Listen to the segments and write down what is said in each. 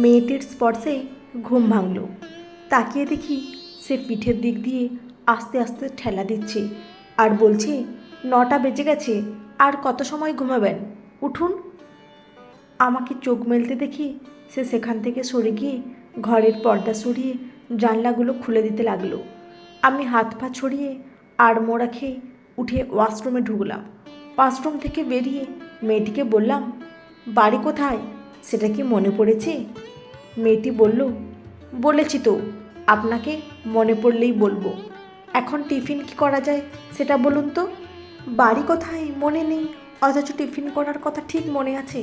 মেয়েটির স্পর্শে ঘুম ভাঙল। তাকিয়ে দেখি সে পিঠের দিক দিয়ে আস্তে আস্তে ঠেলা দিচ্ছে আর বলছে, 9টা বেজে গেছে, আর কত সময় ঘুমাবেন, উঠুন। আমাকে চোখ মেলতে দেখি সে সেখান থেকে সরে গিয়ে ঘরের পর্দা সরিয়ে জানলাগুলো খুলে দিতে লাগলো। আমি হাত পা ছড়িয়ে আড়মোড়া খেয়ে উঠে ওয়াশরুমে ঢুকলাম। ওয়াশরুম থেকে বেরিয়ে মেয়েটিকে বললাম, বাড়ি কোথায়, সেটা কি মনে পড়েছে? মেয়েটি বলল, বলেছি তো, আপনাকে মনে পড়লেই বলবো। এখন টিফিন কি করা যায় সেটা বলুন তো। বাড়ি কোথায় মনে নেই, অথচ টিফিন করার কথা ঠিক মনে আছে।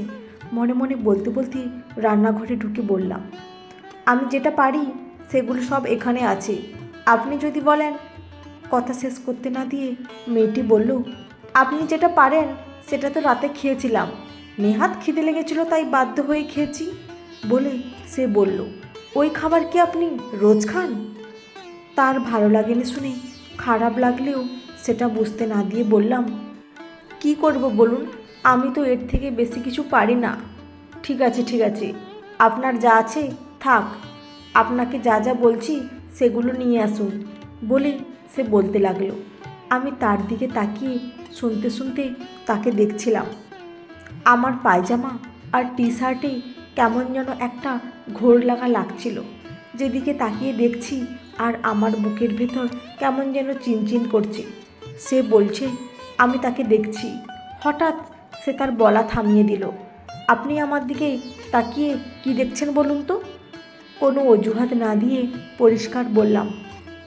মনে মনে বলতে বলতে রান্নাঘরে ঢুকে বললাম, আমি যেটা পারি সেগুলো সব এখানে আছে, আপনি যদি বলেন। কথা শেষ করতে না দিয়ে মেয়েটি বলল, আপনি যেটা পারেন সেটা তো রাতে খেয়েছিলাম, নেহাত খিদে লেগেছিল তাই বাধ্য হয়ে খেয়েছি। বলে সে বলল, ওই খাবার কি আপনি রোজ খান? তার ভালো লাগেনি শুনে খারাপ লাগলেও সেটা বুঝতে না দিয়ে বললাম, কি করব বলুন, আমি তো এর থেকে বেশি কিছু পারি না। ঠিক আছে ঠিক আছে, আপনার যা আছে থাক, আপনাকে যা যা বলছি সেগুলো নিয়ে আসুন, বলে সে বলতে লাগলো। আমি তার দিকে তাকিয়ে শুনতে শুনতে তাকে দেখছিলাম। আমার পায়জামা আর টি শার্টে কেমন যেন একটা ঘোর লাগা লাগছিল। যেদিকে তাকিয়ে দেখছি আর আমার বুকের ভেতর কেমন যেন চিনচিন করছে। সে বলছে, আমি তাকে দেখছি। হঠাৎ সে তার বলা থামিয়ে দিল। আপনি আমার দিকে তাকিয়ে কি দেখছেন বলুন তো? কোনো অজুহাত না দিয়ে পরিষ্কার বললাম,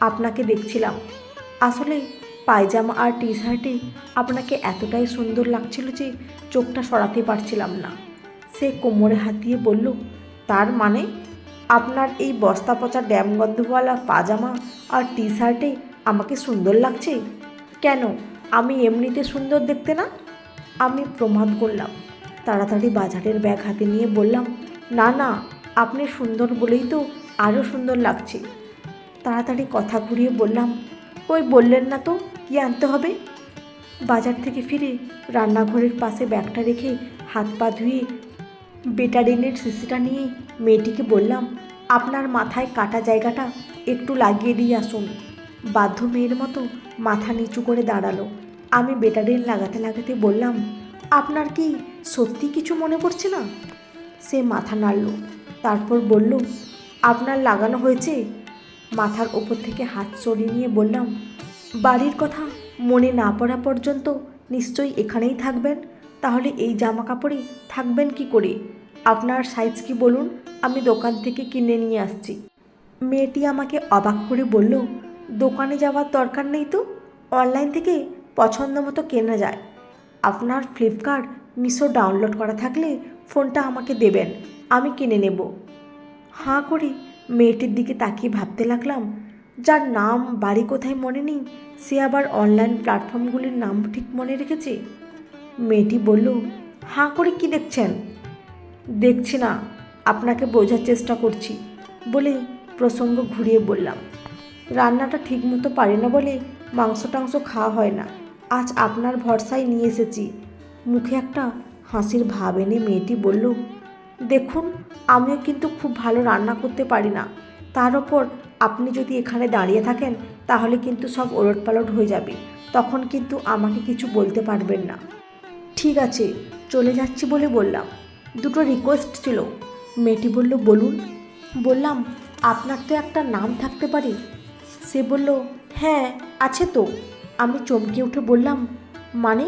আপনাকে দেখছিলাম। আসলে পায়জামা আর টি শার্টে আপনাকে এতটাই সুন্দর লাগছিল যে চোখটা সরাতে পারছিলাম না। সে কোমরে হাত দিয়ে বলল, তার মানে আপনার এই বস্তা পচা ড্যামগন্ধওয়ালা পাজামা আর টি শার্টে আমাকে সুন্দর লাগছে? কেন, আমি এমনিতে সুন্দর দেখতে না? আমি প্রমাদ করলাম। তাড়াতাড়ি বাজারের ব্যাগ হাতে নিয়ে বললাম, না না, আপনি সুন্দর বলেই তো আরও সুন্দর লাগছে। তাড়াতাড়ি কথা ঘুরিয়ে বললাম, ওই বললেন না তো কি আনতে হবে? বাজার থেকে ফিরে রান্নাঘরের পাশে ব্যাগটা রেখে হাত পা ধুয়ে বেটাডিনের শিশিটা নিয়ে মেয়েটিকে বললাম, আপনার মাথায় কাটা জায়গাটা একটু লাগিয়ে দিয়ে আসুন। বাধ্য মেয়ের মতো মাথা নিচু করে দাঁড়ালো। আমি বেটাডিন লাগাতে লাগাতে বললাম, আপনার কি সত্যি কিছু মনে পড়ছে না? সে মাথা নাড়ল, তারপর বলল, আপনার লাগানো হয়েছে। মাথার ওপর থেকে হাত সরিয়ে নিয়ে বললাম, বাড়ির কথা মনে না পড়া পর্যন্ত নিশ্চয়ই এখানেই থাকবেন? তাহলে এই জামা কাপড়ে থাকবেন কি করে? আপনার সাইজ কি বলুন, আমি দোকান থেকে কিনে নিয়ে আসছি। মেয়েটি আমাকে অবাক করে বলল, দোকানে যাওয়ার দরকার নেই তো, অনলাইন থেকে পছন্দ মতো কেনা যায়। আপনার ফ্লিপকার্ট মিশো ডাউনলোড করা থাকলে ফোনটা আমাকে দেবেন, আমি কিনে নেব। হাঁ করে মেয়েটির দিকে তাকিয়ে ভাবতে লাগলাম, যার নাম বাড়ি কোথায় মনে নেই সে আবার অনলাইন প্ল্যাটফর্মগুলির নাম ঠিক মনে রেখেছে। মেয়েটি বলল, হাঁ করে কি দেখছেন? দেখছি না, আপনাকে বোঝার চেষ্টা করছি, বলে প্রসঙ্গ ঘুরিয়ে বললাম, রান্নাটা ঠিকমতো পারি না বলে মাংস টাংস খাওয়া হয় না, আজ আপনার ভরসায় নিয়ে এসেছি। মুখে একটা হাসির ভাব এনে মেয়েটি বলল, দেখুন, আমিও কিন্তু খুব ভালো রান্না করতে পারি না, তার ওপর আপনি যদি এখানে দাঁড়িয়ে থাকেন তাহলে কিন্তু সব ওলটপালট হয়ে যাবে, তখন কিন্তু আমাকে কিছু বলতে পারবেন না। ঠিক আছে, চলে যাচ্ছি বলে বললাম। দুটো রিকোয়েস্ট ছিল। মেয়েটি বলল, বলুন। বললাম, আপনার তো একটা নাম থাকতে পারে। সে বলল, হ্যাঁ আছে তো। আমি চমকে উঠে বললাম, মানে?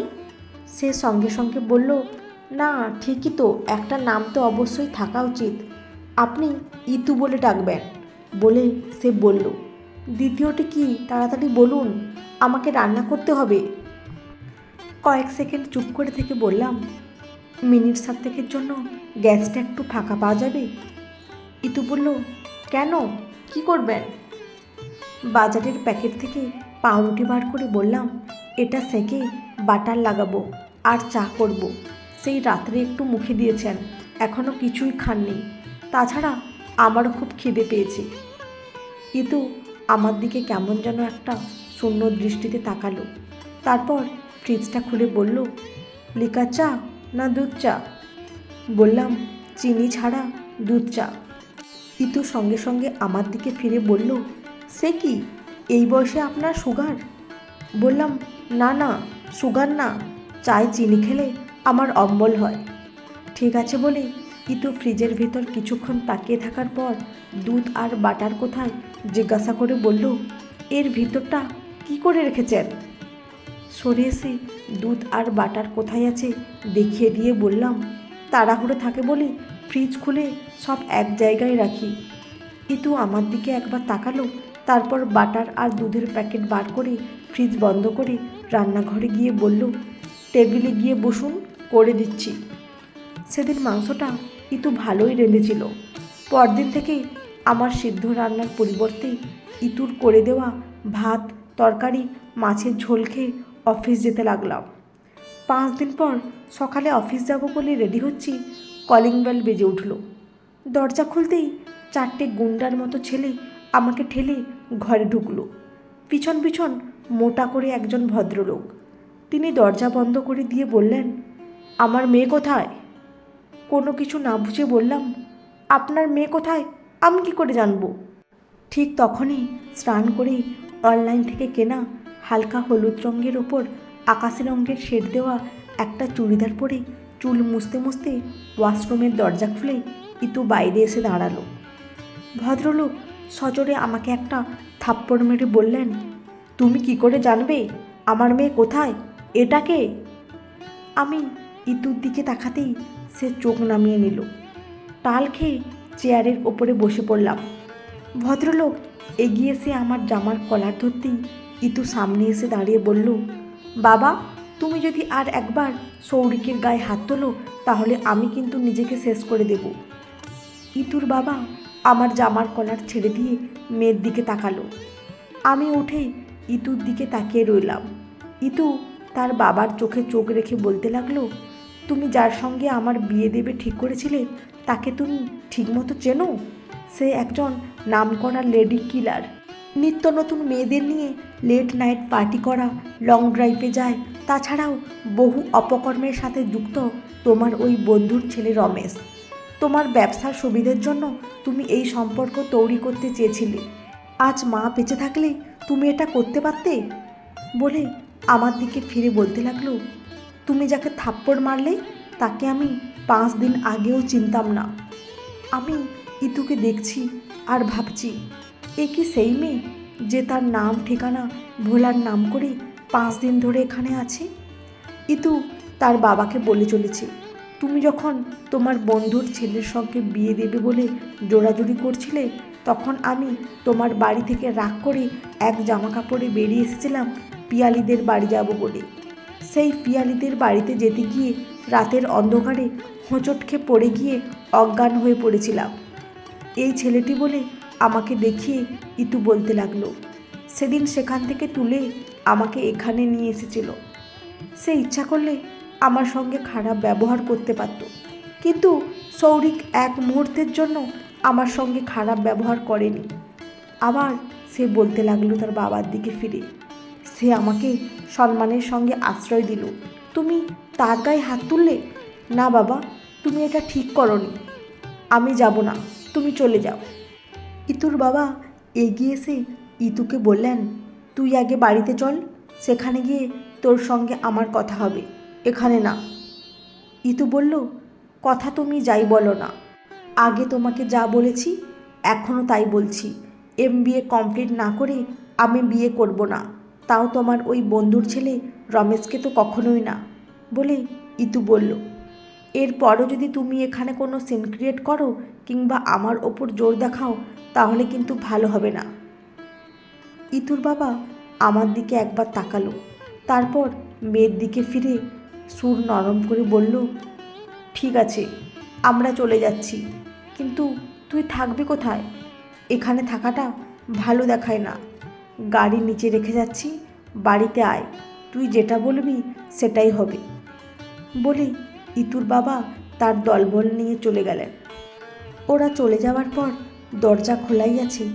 সে সঙ্গে সঙ্গে বলল, না ঠিকই তো, একটা নাম তো অবশ্যই থাকা উচিত, আপনি ইতু বলে ডাকবেন। বলে সে বলল, দ্বিতীয়টি কি তাড়াতাড়ি বলুন, আমাকে রান্না করতে হবে। কয়েক সেকেন্ড চুপ করে থেকে বললাম, মিনিট 7 জন্য গ্যাসটা একটু ফাঁকা পাওয়া যাবে? ইতু বলল, কেন, কি করবেন? বাজারের প্যাকেট থেকে পাউরুটি বার করে বললাম, এটা সেকে বাটার লাগাবো আর চা করব। সেই রাত্রে একটু মুখে দিয়েছেন, এখনও কিছুই খাননি, তাছাড়া আমারও খুব খিদে পেয়েছে। ইতু আমার দিকে কেমন যেন একটা শূন্য দৃষ্টিতে তাকালো। তারপর ফ্রিজটা খুলে বলল, লিকার চা না দুধ চা? বললাম, চিনি ছাড়া দুধ চা। ইতু সঙ্গে সঙ্গে আমার দিকে ফিরে বলল, সে কি, এই বয়সে আপনার সুগার? বললাম, না না, সুগার না, চায়ে চিনি খেলে আমার অম্বল হয়। ঠিক আছে বলে ইতু ফ্রিজের ভেতর কিছুক্ষণ তাকিয়ে থাকার পর দুধ আর বাটার কোথায় জিজ্ঞাসা করে বলল, এর ভিতরটা কি করে রেখেছেন? সরে এসে দুধ আর বাটার কোথায় আছে দেখিয়ে দিয়ে বললাম, তাড়াহুড়ো থাকে বলে ফ্রিজ খুলে সব এক জায়গায় রাখি। ইতু আমার দিকে একবার তাকালো, তারপর বাটার আর দুধের প্যাকেট বার করে ফ্রিজ বন্ধ করে রান্নাঘরে গিয়ে বলল, টেবিলে গিয়ে বসুন, করে দিচ্ছি। সেদিন মাংসটা ইতু ভালোই রেঁধেছিল। পরদিন থেকে আমার সিদ্ধ রান্নার পরিবর্তে ইতুর করে দেওয়া ভাত, তরকারি, মাছের ঝোল খেয়ে অফিস যেতে লাগলাম। 5 দিন পর সকালে অফিস যাব বলে রেডি হচ্ছি, কলিং বেল বেজে উঠল। দরজা খুলতেই 4টে গুন্ডার মতো ছেলে আমাকে ঠেলে ঘরে ঢুকলো। পিছন পিছন মোটা করে একজন ভদ্রলোক। তিনি দরজা বন্ধ করে দিয়ে বললেন, আমার মেয়ে কোথায়? কোনো কিছু না বুঝে বললাম, আপনার মেয়ে কোথায় আমি কী করে জানবো? ঠিক তখনই স্নান করে অনলাইন থেকে কেনা হালকা হলুদ রঙের ওপর আকাশি রঙের শেড দেওয়া একটা চুড়িদার পরে চুল মুছতে মুছতে ওয়াশরুমের দরজা খুলে ইতু বাইরে এসে দাঁড়ালো। ভদ্রলোক সজোরে আমাকে একটা থাপ্পড় মেরে বললেন, তুমি কি করে জানবে আমার মেয়ে কোথায়? এটাকে? আমি ইতুর দিকে তাকাতেই সে চোখ নামিয়ে নিল। টাল খেয়ে চেয়ারের ওপরে বসে পড়লাম। ভদ্রলোক এগিয়ে এসে আমার জামার কলার ধরতেই ইতু সামনে এসে দাঁড়িয়ে বলল, বাবা, তুমি যদি আর একবার সৌরিকের গায়ে হাত তোলো তাহলে আমি কিন্তু নিজেকে শেষ করে দেব। ইতুর বাবা আমার জামার কলার ছেড়ে দিয়ে মেয়ের দিকে তাকালো। আমি উঠে ইতুর দিকে তাকিয়ে রইলাম। ইতু তার বাবার চোখে চোখ রেখে বলতে লাগলো, তুমি যার সঙ্গে আমার বিয়ে দেবে ঠিক করেছিলে তাকে তুমি ঠিকমতো চেনো? সে একজন নামকরা লেডি কিলার। নিত্য নতুন মেয়েদের নিয়ে লেট নাইট পার্টি করা, লং ড্রাইভে যায়, তাছাড়াও বহু অপকর্মের সাথে যুক্ত তোমার ওই বন্ধুর ছেলে রমেশ। তোমার ব্যবসার সুবিধের জন্য তুমি এই সম্পর্ক তৈরি করতে চেয়েছিলে। আজ মা বেঁচে থাকলে তুমি এটা করতে পারতে। বলে আমার দিকে ফিরে বলতে লাগলো, তুমি যাকে থাপ্পড় মারলে তাকে আমি 5 দিন আগেও চিনতাম না। আমি ইতুকে দেখছি আর ভাবছি, এ কি সেই মেয়ে যে তার নাম ঠিকানা ভোলার নাম করে 5 দিন ধরে এখানে আছে? ইতু তার বাবাকে বলে চলেছে, তুমি যখন তোমার বন্ধুর ছেলের সঙ্গে বিয়ে দেবে বলে জোড়াজুড়ি করছিলে তখন আমি তোমার বাড়ি থেকে রাগ করে এক জামা কাপড়ে বেরিয়ে এসেছিলাম পিয়ালিদের বাড়ি যাব বলে। সেই পিয়ালিদের বাড়িতে যেতে গিয়ে রাতের অন্ধকারে হোঁচট খেয়ে পড়ে গিয়ে অজ্ঞান হয়ে পড়েছিলাম। এই ছেলেটি বলে আমাকে দেখিয়ে ইতু বলতে লাগলো, সেদিন সেখান থেকে তুলে আমাকে এখানে নিয়ে এসেছিল। সে ইচ্ছা করলে আমার সঙ্গে খারাপ ব্যবহার করতে পারত, কিন্তু সৌরিক এক মুহূর্তের জন্য আমার সঙ্গে খারাপ ব্যবহার করেনি। আবার সে বলতে লাগলো তার বাবার দিকে ফিরে, সে আমাকে সম্মানের সঙ্গে আশ্রয় দিল, তুমি তার গায়ে হাত তুললে? না বাবা, তুমি এটা ঠিক করনি। আমি যাব না, তুমি চলে যাও। ইতুর বাবা এগিয়ে এসে ইতুকে বললেন, তুই আগে বাড়িতে চল, সেখানে গিয়ে তোর সঙ্গে আমার কথা হবে, এখানে না। ইতু বলল, কথা তুমি যাই বলো না, আগে তোমাকে যা বলেছি এখনও তাই বলছি। MBA কমপ্লিট না করে আমি বিয়ে করব না, তাও তোমার ওই বন্ধুর ছেলে রমেশকে তো কখনোই না। বলে ইতু বলল, এরপরও যদি তুমি এখানে কোনো সিন ক্রিয়েট করো কিংবা আমার ওপর জোর দেখাও তাহলে কিন্তু ভালো হবে না। ইতুর বাবা আমার দিকে একবার তাকালো, তারপর মেয়ের দিকে ফিরে সুর নরম করে বলল, ঠিক আছে, আমরা চলে যাচ্ছি, কিন্তু তুই থাকবি কোথায়? এখানে থাকাটা ভালো দেখায় না। গাড়ি নিচে রেখে যাচ্ছি, বাড়িতে আয়, তুই যেটা বলবি সেটাই হবে। বলে ইতুর বাবা তার দলবল নিয়ে চলে গেলেন। ওরা চলে যাওয়ার পর দরজা খোলাই আছে।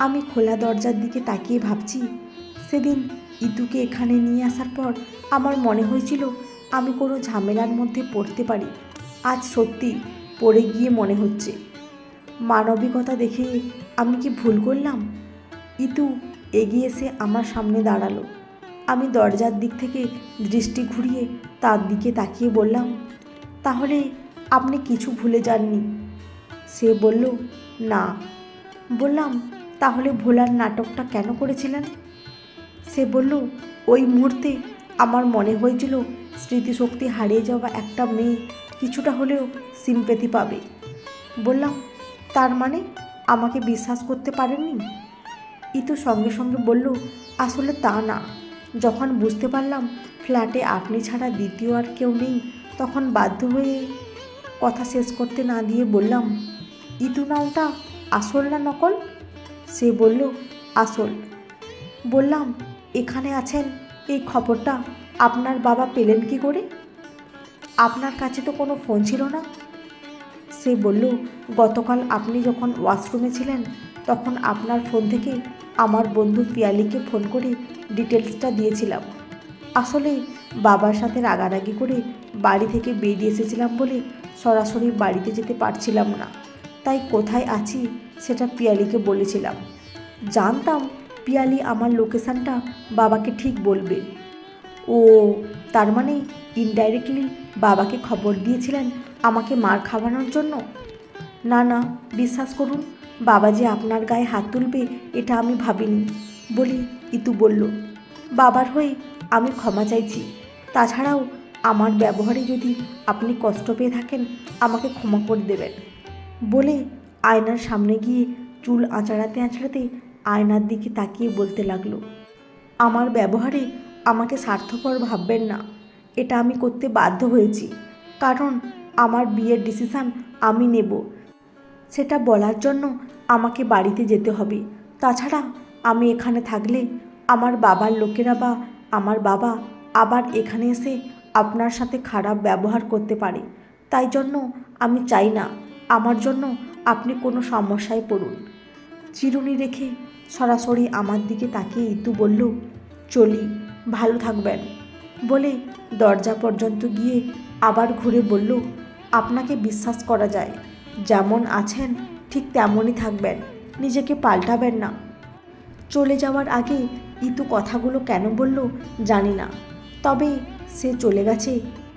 আমি খোলা দরজার দিকে তাকিয়ে ভাবছি, সেদিন ইতুকে এখানে নিয়ে আসার পর আমার মনে হয়েছিল আমি কোনো ঝামেলার মধ্যে পড়তে পারি। আজ সত্যি পড়ে গিয়ে মনে হচ্ছে মানবিকতা দেখে আমি কি ভুল করলাম? ইতু এগিয়ে এসে আমার সামনে দাঁড়ালো। আমি দরজার দিক থেকে দৃষ্টি ঘুরিয়ে তার দিকে তাকিয়ে বললাম, তাহলে আপনি কিছু ভুলে যাননি? সে বলল, না। বললাম, তাহলে ভোলার নাটকটা কেন করেছিলেন? সে বলল, ওই মুহূর্তে আমার মনে হয়েছিল স্মৃতিশক্তি হারিয়ে যাওয়া একটা মেয়ে কিছুটা হলেও সিম্প্যাথি পাবে। বললাম, তার মানে আমাকে বিশ্বাস করতে পারেননি? ইতু সঙ্গে সঙ্গে বলল, আসলে তা না। যখন বুঝতে পারলাম ফ্ল্যাটে আপনি ছাড়া দ্বিতীয় আর কেউ নেই, তখন বাধ্য হয়ে। কথা শেষ করতে না দিয়ে বললাম, ইতু নামটা আসল না নকল? সে বলল, আসল। বললাম, এখানে আছেন এই খবরটা আপনার বাবা পেলেন কি করে? আপনার কাছে তো কোনো ফোন ছিল না। সে বলল, গতকাল আপনি যখন ওয়াশরুমে ছিলেন তখন আপনার ফোন থেকে আমার বন্ধু পিয়ালিকে ফোন করে ডিটেলসটা দিয়েছিলাম। আসলে বাবার সাথে রাগারাগি করে বাড়ি থেকে বেরিয়ে এসেছিলাম বলে সরাসরি বাড়িতে যেতে পারছিলাম না, তাই কোথায় আছি সেটা পিয়ালিকে বলেছিলাম। জানতাম পিয়ালি আমার লোকেশানটা বাবাকে ঠিক বলবে। ও, তার মানে ইনডাইরেক্টলি বাবাকে খবর দিয়েছিলেন আমাকে মার খাওয়ানোর জন্য? না না, বিশ্বাস করুন, বাবা যে আপনার গায়ে হাত তুলবে এটা আমি ভাবিনি বলে ইতু বলল, বাবার হয়ে আমি ক্ষমা চাইছি। তাছাড়াও আমার ব্যবহারে যদি আপনি কষ্ট পেয়ে থাকেন আমাকে ক্ষমা করে দেবেন বলে আয়নার সামনে গিয়ে চুল আঁচড়াতে আঁচড়াতে আয়নার দিকে তাকিয়ে বলতে লাগলো, আমার ব্যবহারে আমাকে স্বার্থপর ভাববেন না। এটা আমি করতে বাধ্য হয়েছি, কারণ আমার বিয়ের ডিসিশান আমি নেব। সেটা বলার জন্য আমাকে বাড়িতে যেতে হবে। তাছাড়া আমি এখানে থাকলে আমার বাবার লোকেরা বা আমার বাবা আবার এখানে এসে আপনার সাথে খারাপ ব্যবহার করতে পারে। তাই জন্য আমি চাই না আমার জন্য আপনি কোনো সমস্যায় পড়ুন। চিরুনি রেখে সরাসরি আমার দিকে তাকিয়ে ইতু বলল, চলি, ভালো থাকবেন বলে দরজা পর্যন্ত গিয়ে আবার ঘুরে বলল, আপনাকে বিশ্বাস করা যায়, যেমন আছেন ঠিক তেমনই থাকবেন, নিজেকে পাল্টাবেন না। চলে যাওয়ার আগে ইতু কথাগুলো কেন বলল জানি না, তবে সে চলে গেছে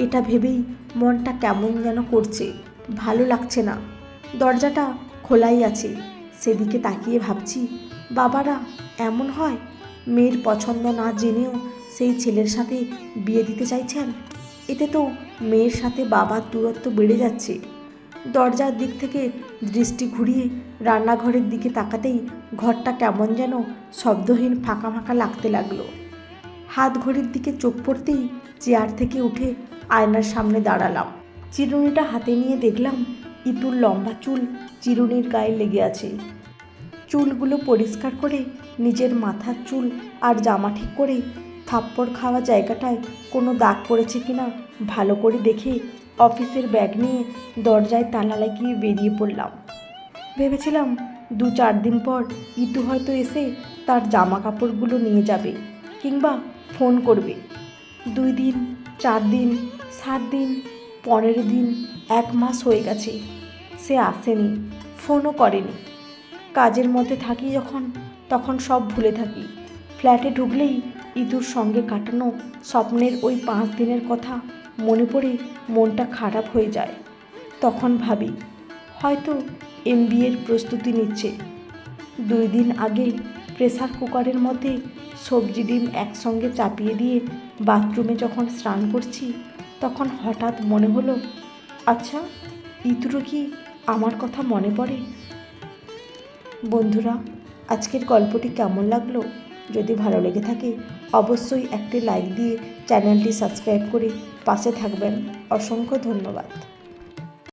এটা ভেবেই মনটা কেমন যেন করছে, ভালো লাগছে না। দরজাটা খোলাই আছে, সেদিকে তাকিয়ে ভাবছি, বাবারা এমন হয়? মেয়ের পছন্দ না জেনেও সেই ছেলের সাথে বিয়ে দিতে চাইছেন। এতে তো মেয়ের সাথে বাবার দূরত্ব বেড়ে যাচ্ছে। দরজার দিক থেকে দৃষ্টি ঘুরিয়ে রান্নাঘরের দিকে তাকাতেই ঘরটা কেমন যেন শব্দহীন ফাঁকা ফাঁকা লাগতে লাগলো। হাত ঘড়ির দিকে চোখ পড়তেই চেয়ার থেকে উঠে আয়নার সামনে দাঁড়ালাম। চিরুনিটা হাতে নিয়ে দেখলাম ইতুর লম্বা চুল চিরুনির গায়ে লেগে আছে। চুলগুলো পরিষ্কার করে নিজের মাথার চুল আর জামা ঠিক করে থাপ্পড় খাওয়া জায়গাটায় কোনো দাগ পড়েছে কিনা ভালো করে দেখে অফিসের ব্যাগ নিয়ে দরজায় তালা লাগিয়ে বেরিয়ে পড়লাম। ভেবেছিলাম 2-4 দিন পর ইতু হয়তো এসে তার জামা কাপড়গুলো নিয়ে যাবে কিংবা ফোন করবে। 2 দিন, 4 দিন, 7 দিন, 15 দিন, 1 মাস হয়ে গেছে, সে আসেনি, ফোনও করেনি। কাজের মধ্যে থাকি যখন, তখন সব ভুলে থাকি। ফ্ল্যাটে ঢুকলেই ইতুর সঙ্গে কাটানো স্বপ্নের ওই 5 দিনের কথা মনে পড়ে মনটা খারাপ হয়ে যায়। তখন ভাবি হয়তো MBAর প্রস্তুতি নিচ্ছে। 2 দিন আগে প্রেসার কুকারের মধ্যে সবজি ডিম একসঙ্গে চাপিয়ে দিয়ে বাথরুমে যখন স্নান করছি তখন হঠাৎ মনে হলো, আচ্ছা ইতুরও কি আমার কথা মনে পড়ে? বন্ধুরা, আজকের গল্পটি কেমন লাগলো? যদি ভালো লেগে থাকে অবশ্যই একটি লাইক দিয়ে চ্যানেলটি সাবস্ক্রাইব করে পাশে থাকবেন। অসংখ্য ধন্যবাদ।